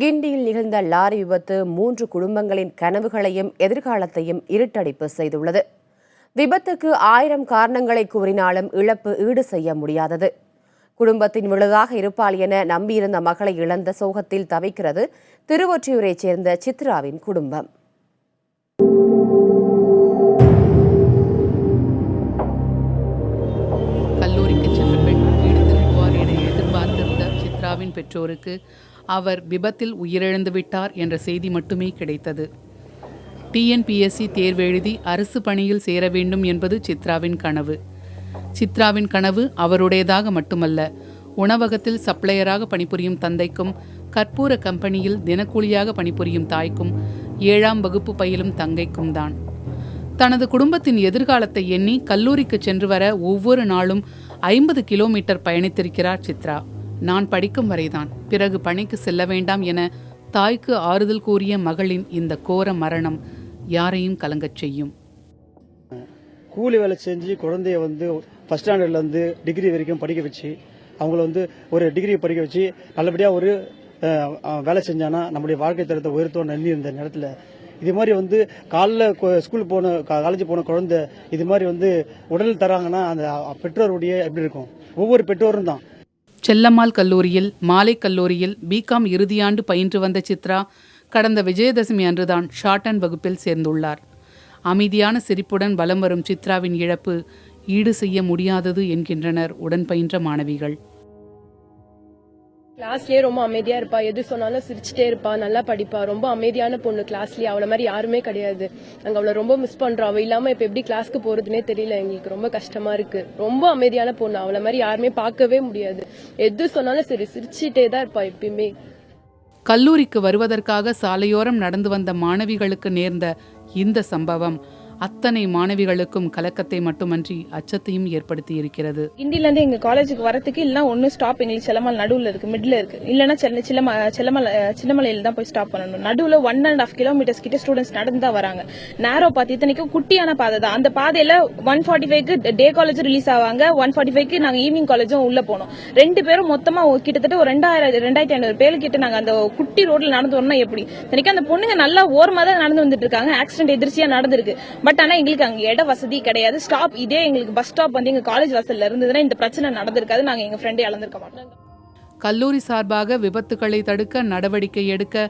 கிண்டியில் நிகழ்ந்த லாரி விபத்து 3 குடும்பங்களின் கனவுகளையும் எதிர்காலத்தையும் இருட்டடிப்பு செய்துள்ளது. விபத்துக்கு 1000 காரணங்களை கூறினாலும் இழப்பு ஈடு செய்ய முடியாதது. குடும்பத்தின் விழுதாக இருப்பாள் என நம்பியிருந்த மகளை இழந்த சோகத்தில் தவிக்கிறது திருவொற்றியூரைச் சேர்ந்த சித்ராவின் குடும்பம். கல்லூரிக்கு சென்ற பெண் வீடு திரும்புவார் என எதிர்பார்த்திருந்த சித்ராவின் பெற்றோருக்கு அவர் விபத்தில் உயிரிழந்து விட்டார் என்ற செய்தி மட்டுமே கிடைத்தது. TNPSC தேர்வு எழுதி அரசு பணியில் சேர வேண்டும் என்பது சித்ராவின் கனவு. சித்ராவின் கனவு அவருடையதாக மட்டுமல்ல, உணவகத்தில் சப்ளையராக பணிபுரியும் தந்தைக்கும், கற்பூர கம்பெனியில் தினக்கூலியாக பணிபுரியும் தாய்க்கும், 7ஆம் வகுப்பு பயிலும் தங்கைக்கும் தான். தனது குடும்பத்தின் எதிர்காலத்தை எண்ணி கல்லூரிக்கு சென்று வர ஒவ்வொரு நாளும் 50 கிலோமீட்டர் பயணித்திருக்கிறார் சித்ரா. நான் படிக்கும் வரைதான், பிறகு பணிக்கு செல்ல வேண்டாம் என தாய்க்கு ஆறுதல் கூறிய மகளின் இந்த கோர மரணம் யாரையும் கலங்கச் செய்யும். கூலி வேலை செஞ்சு குழந்தைய ஃபர்ஸ்ட் ஸ்டாண்டர்ட்லேருந்து டிகிரி வரைக்கும் படிக்க வச்சு, அவங்கள ஒரு டிகிரி படிக்க வச்சு நல்லபடியாக ஒரு வேலை செஞ்சானா நம்முடைய வாழ்க்கை தரத்தை உயர்த்தோன்னு நன்றி இருந்த நேரத்தில் இது மாதிரி காலைல ஸ்கூல் போன காலேஜ் போன குழந்தை இது மாதிரி உடல் தராங்கன்னா அந்த பெற்றோருடைய எப்படி இருக்கும்? ஒவ்வொரு பெற்றோரும் தான். செல்லம்மாள் கல்லூரியில், மாலை கல்லூரியில் BCom இறுதியாண்டு பயின்று வந்த சித்ரா கடந்த விஜயதசமி அன்றுதான் ஷார்ட் அண்ட் வகுப்பில் சேர்ந்துள்ளார். அமைதியான சிரிப்புடன் வலம் வரும் சித்ராவின் இழப்பு ஈடு செய்ய முடியாதது என்கின்றனர் உடன் பயின்ற மாணவிகள். கிளாஸ்லயே ரொம்ப அமைதியா இருப்பா, எது சொன்னாலும் சிரிச்சுட்டே இருப்பா, நல்லா படிப்பா, ரொம்ப அமைதியான பொண்ணு. கிளாஸ்லயே அவளை மாதிரி யாருமே கிடையாது. நாங்க அவளை ரொம்ப மிஸ் பண்றோம். அவ இல்லாம இப்ப எப்படி கிளாஸ்க்கு போறதுன்னே தெரியல. எங்களுக்கு ரொம்ப கஷ்டமா இருக்கு. ரொம்ப அமைதியான பொண்ணு, அவளை மாதிரி யாருமே பார்க்கவே முடியாது. எது சொன்னாலும் சரி சிரிச்சுட்டே தான் இருப்பா எப்பயுமே. கல்லூரிக்கு வருவதற்காக சாலையோரம் நடந்து வந்த மாணவிகளுக்கு நேர்ந்த இந்த சம்பவம் அத்தனை மாணவிகளுக்கும் கலக்கத்தை மட்டுமன்றி அச்சத்தையும் ஏற்படுத்தி இருக்கிறது. இந்தியில இருந்து எங்க காலேஜுக்கு வரதுக்கு இல்ல ஒன்னு ஸ்டாப் எங்களுக்கு செல்லமல் நடுவுல இருக்கு, மிட்ல இருக்கு, இல்லன்னா சின்னமலையில தான் போய் ஸ்டாப் பண்ணணும். நடுவுல 1.5 கிலோமீட்டர்ஸ் கிட்ட ஸ்டூடெண்ட்ஸ் நடந்து தான் வராங்க. நேரோ பாத்து இத்தனைக்கும் குட்டியான பாதை தான். அந்த பாதையில 145க்கு டே காலேஜ் ரிலீஸ் ஆவாங்க, 145க்கு நாங்க ஈவினிங் காலேஜும் உள்ள போனோம். 2 பேரும் மொத்தமா கிட்டத்தட்ட ஒரு 2500 பேரு கிட்ட நாங்க அந்த குட்டி ரோட்ல நடந்து வரணும். எப்படி இத்தனைக்கும் அந்த பொண்ணுங்க நல்லா ஓரமா தான் நடந்து வந்துட்டு இருக்காங்க. ஆக்சிடென்ட் எதிர்ச்சியா நடந்திருக்கு. பட் ஆனா எங்களுக்கு அங்க இட வசதி கிடையாது. ஸ்டாப் இதே எங்களுக்கு பஸ் ஸ்டாப் எங்க காலேஜ் வாசல்ல இருந்ததுன்னா இந்த பிரச்சனை நடந்திருக்காது. நாங்க எங்க ஃப்ரெண்டே இழந்திருக்க மாட்டோம். கல்லூரி சார்பாக விபத்துகளை தடுக்க நடவடிக்கை எடுக்க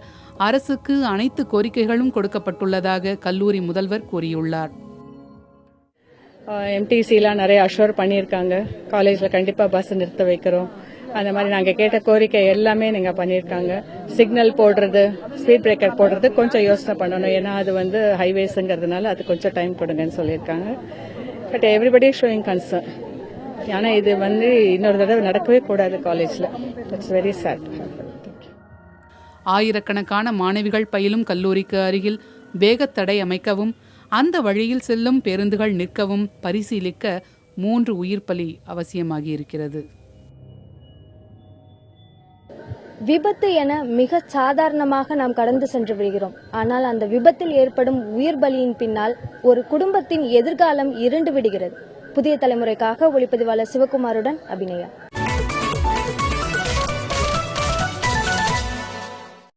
அரசுக்கு அனைத்து கோரிக்கைகளும் கொடுக்கப்பட்டுள்ளதாக கல்லூரி முதல்வர் கூறியுள்ளார். MTCலாம் நிறைய அஷ்யூர் பண்ணியிருக்காங்க. காலேஜ்ல கண்டிப்பா பஸ் நிறுத்த வைக்கிறோம். அந்த மாதிரி நாங்க கேட்ட கோரிக்கை எல்லாமே நீங்க பண்ணிருக்காங்க. சிக்னல் போடுறது, ஸ்பீட் பிரேக்கர் போடுறது கொஞ்சம் யோசனை பண்ணணும். ஏன்னா அது ஹைவேஸ்ங்கிறதுனால அது கொஞ்சம் டைம் கொடுங்கன்னு சொல்லியிருக்காங்க. But everybody showing concern. ஆனா இது இன்னொரு தடவை நடக்கவே கூடாது காலேஜ்ல. It's very sad. ஆயிரக்கணக்கான மாணவிகள் பயிலும் கல்லூரிக்கு அருகில் வேகத்தடை அமைக்கவும், அந்த வழியில் செல்லும் பேருந்துகள் நிற்கவும் பரிசீலிக்க 3 உயிர் பலி அவசியமாகி இருக்கிறது. விபத்து என மிக சாதாரணமாக நாம் கடந்து சென்று விடுகிறோம். ஆனால் அந்த விபத்தில் ஏற்படும் உயிர் பலியின் பின்னால் ஒரு குடும்பத்தின் எதிர்காலம் இருண்டு விடுகிறது. புதிய தலைமுறைக்காக ஒளிப்பதிவாளர் சிவகுமாருடன் அபிநயா.